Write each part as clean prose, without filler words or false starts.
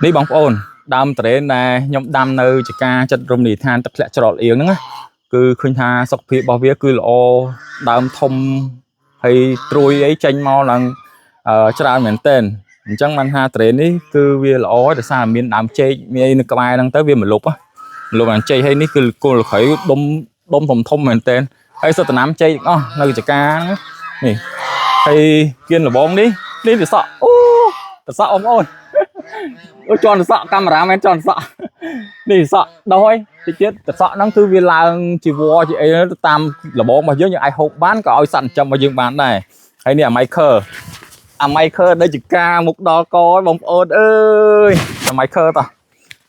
នេះបងប្អូនដើមត្រេនដែលខ្ញុំដាំនៅចកាចិត្តរមណីយដ្ឋានទឹកធ្លាក់ច្រត់អៀងហ្នឹងណាគឺឃើញថាសុខភាពរបស់វាគឺល្អដើមធំហើយត្រួយអីចេញមកឡើងច្រើនមែនទែនអញ្ចឹងបានថាត្រេននេះគឺវាល្អដោយសារមានដើមចេកមានអីនៅក្បែរហ្នឹងទៅវាមលុបអាចេកហើយនេះគឺគល់ក្រៃដុំធំមែនទែនហើយសិតតំណាំចេកអស់នៅចកានេះហើយគៀនលបងនេះទៅសក់អូទៅសក់បងប្អូនអូជន់សក់កាមេរ៉ាមែនជន់សក់នេះសក់ដោះហើយតិចទៀតសក់ហ្នឹងគឺវាឡើងជាវល្លិជាអីតាមលបងរបស់យើងអាចហូបបានក៏ឲ្យសត្វចិញ្ចឹមរបស់យើងបានដែរហើយនេះអាម៉ៃខឺដូចជាការមុខដល់កបងប្អូនអើយអាម៉ៃខឺតោះ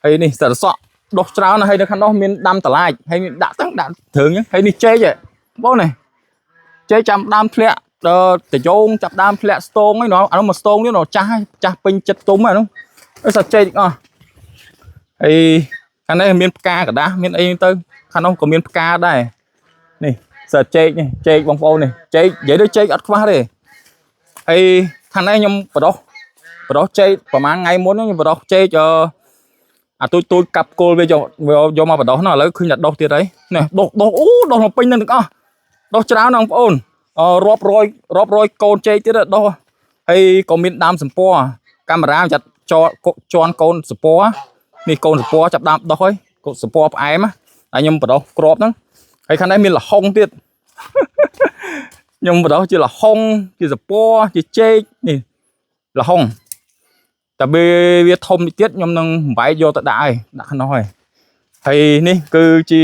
ហើយនេះសិតសក់ដុះច្រើនហើយនៅខាងនោះមានដាំតឡាចហើយមានដាក់ត្រឹងដាក់ធើងហ្នឹងហើយនេះចេកបងនេះចេកចាំដើមធ្លាក់តយោងចាប់ដើមធ្លាក់ស្ទងហ្នឹងអានោះមកស្ទងនេះចាស់ពេញចិត្តទុំហ្នឹងសាច់ចេកអស់ហើយខាងនេះមានផ្កាกระដាស់មានអីទៅខាងនោះក៏មានផ្កាដែរនេះសាច់ចេកនេះចេកបងប្អូននេះចេកនិយាយទៅចេកអត់ខ្វះទេហើយខាងនេះខ្ញុំបដោះចេកប្រហែលថ្ងៃមុនខ្ញុំបដោះចេកអាទូចកាប់គល់វាយកមកបដោះនោះឥឡូវឃើញតែដោះទៀតហើយនេះដោះអូដោះមកពេញនឹងទាំងអស់ដោះច្រើនបងប្អូនរាប់រយកូនចេកទៀតដោះហើយក៏មានដើមសម្ពរកាមេរ៉ាចាត់ជន់កូនសពរនេះកូនសពរចាប់ដើមដោះហើយកូនសពរផ្អែមតែខ្ញុំបដោះក្របហ្នឹងហើយខាងនេះមានលហុងទៀតខ្ញុំបដោះជាលហុងជាសពរជាចេកនេះលហុងតែវាធំទៀតខ្ញុំនឹងបំបែកយកទៅដាក់ខាងនោះហើយនេះគឺជា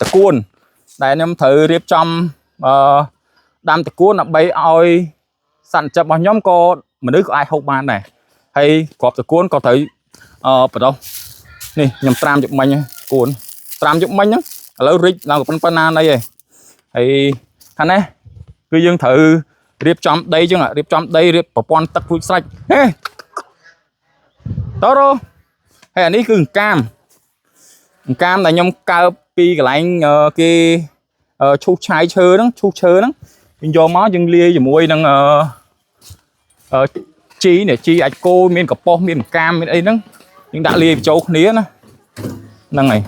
តកួនដែលខ្ញុំត្រូវរៀបចំដាំតកួនដើម្បីឲ្យសត្វចិញ្ចឹមរបស់ខ្ញុំក៏មនុស្សក៏អាចហូបបានដែរហើយគ្រាប់តកួនក៏ត្រូវបដោះនេះខ្ញុំត្រាំយកមិញគួនត្រាំយកមិញហ្នឹងឥឡូវរីកឡើងប៉ុណ្ណាណីហើយខាងនេះគឺយើងត្រូវរៀបចំដីចឹងរៀបប្រព័ន្ធទឹករួចស្រេចហេតរហើយអានេះគឺអង្កាមដែលខ្ញុំកើបពីកន្លែងគេឈូសឆាយឈើហ្នឹងយើងយកមកយើងលាយជាមួយនឹងជីអាចគោមានកប៉ុសមានកាមមានអីហ្នឹងយើងដាក់លាយបញ្ចូលគ្នាណាហ្នឹងហើយ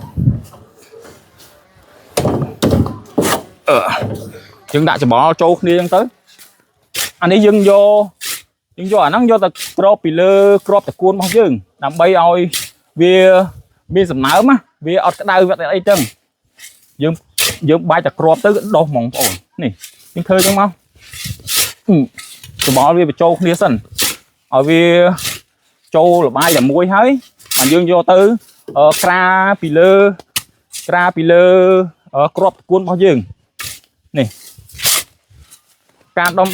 យើងដាក់ច្បល់ចូលគ្នាអញ្ចឹងទៅអានេះយើងយកអាហ្នឹងយកទៅក្របពីលើក្របតកួនរបស់យើងដើម្បីឲ្យវាមានសំណើមវាអត់ក្តៅវាអីចឹងយើងបាច់តែក្របទៅដុសហ្មងបងប្អូននេះយើងធ្វើចឹងមកច្បល់វាបញ្ចូលគ្នាសិនឲ្យវាចូលលបាយតែមួយហើយយើងយកទៅក្រាពីលើក្របតកួនរបស់យើងនេះការដាំ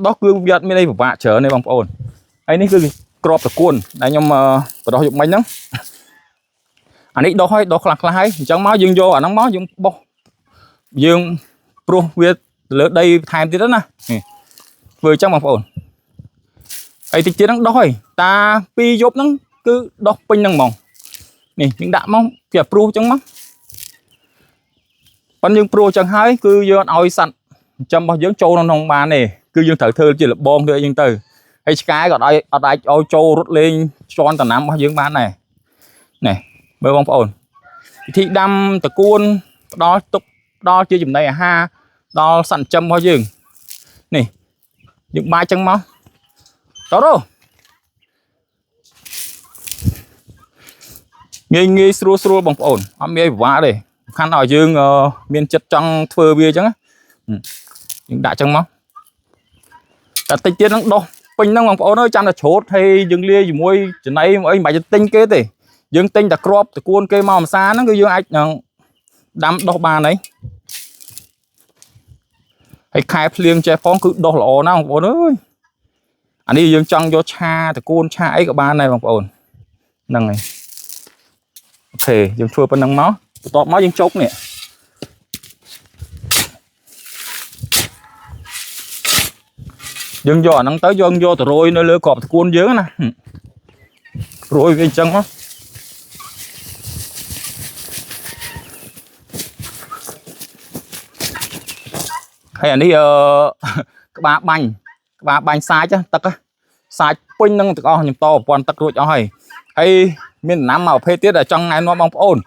ដុះគឺវាអត់មានអីពិបាកច្រើនទេបងប្អូនហើយនេះគឺក្របតកួនដែលខ្ញុំបដោះយកមិញហ្នឹងអានេះដុះខ្លះហើយអញ្ចឹងមកយើងយកអាហ្នឹងមកយើងបោះយើងព្រោះវាលើដីថែមទៀតណានេះធ្វើអញ្ចឹងបងប្អូនហើយតិចទៀតហ្នឹងដុះហើយតា2យប់ហ្នឹងគឺដុះពេញហ្នឹងហ្មងនេះយើងដាក់មកវាព្រោះអញ្ចឹងមកប៉ុន្តែយើងព្រោះអញ្ចឹងហើយគឺយើងអត់ឲ្យសត្វចិញ្ចឹមរបស់យើងចូលក្នុងបានទេគឺយើងត្រូវធ្វើជាលបងធ្វើអីចឹងទៅហើយឆ្កែក៏អត់អាចឲ្យចូលរត់លេងជន់តំណាំរបស់យើងបានដែរនេះមើលបងប្អូនវិធីដាំតកួនផ្ដល់ជាចំណីអាហារដល់សត្វចិញ្ចឹមរបស់យើងនេះយើងបាចចឹងមកតោះងាយស្រួលបងប្អូនអត់មានអីពិបាកទេសំខាន់ឲ្យយើងមានចិត្តចង់ធ្វើវាចឹងយើងដាក់ចឹងមកតែតិចទៀតហ្នឹងដោះពេញហ្នឹងបងប្អូនអើយចាំតែច្រូតហើយយើងលាយជាមួយចំណីអីមិនបាច់ទិញគេទេយើងទិញតែក្របតកួនគេមកម្សាហ្នឹងគឺយើងអាចដាំដុះបានហើយខែភ្លៀងចេះផងគឺដុះល្អណាស់បងប្អូនអើយអានេះយើងចង់យកឆាតកួនឆាអីក៏បានដែរបងប្អូនហ្នឹងហើយអូខេយើងធ្វើប៉ុណ្្នឹងមកបន្ទាប់មកយើងចុកនេះយើងយកអាហ្នឹងទៅយើងយកទៅរោយនៅលើក្របតកួនយើងណារោយវាអញ្ចឹងមកហើយអានេះក្បាលបាញ់សាច់ទឹកសាច់ ពេញនឹងទាំងអស់ខ្ញុំតប្រព័ន្ធទឹករួចអស់ហើយហើយមានដំណាំមកប្រភេទទៀតដែលចង់ណែនាំបងប្អូន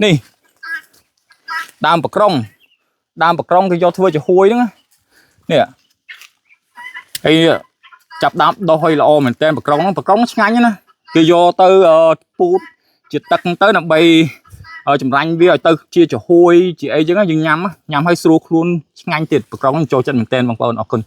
នេះដើមបក្រុងគេយកធ្វើជាហួយហ្នឹងនេះហើយចាប់ដើមដុះឲ្យល្អមែនតើបក្រុងឆ្ងាញ់ណាគេយកទៅពូតជាទឹកទៅដើម្បីចម្រាញ់វាឲ្យទៅជាចំហួយជាអីចឹងយើងញ៉ាំឲ្យស្រួលខ្លួនឆ្ងាញ់ទៀតបក្រុងចូលចិត្តមែនតើបងប្អូនអរគុណ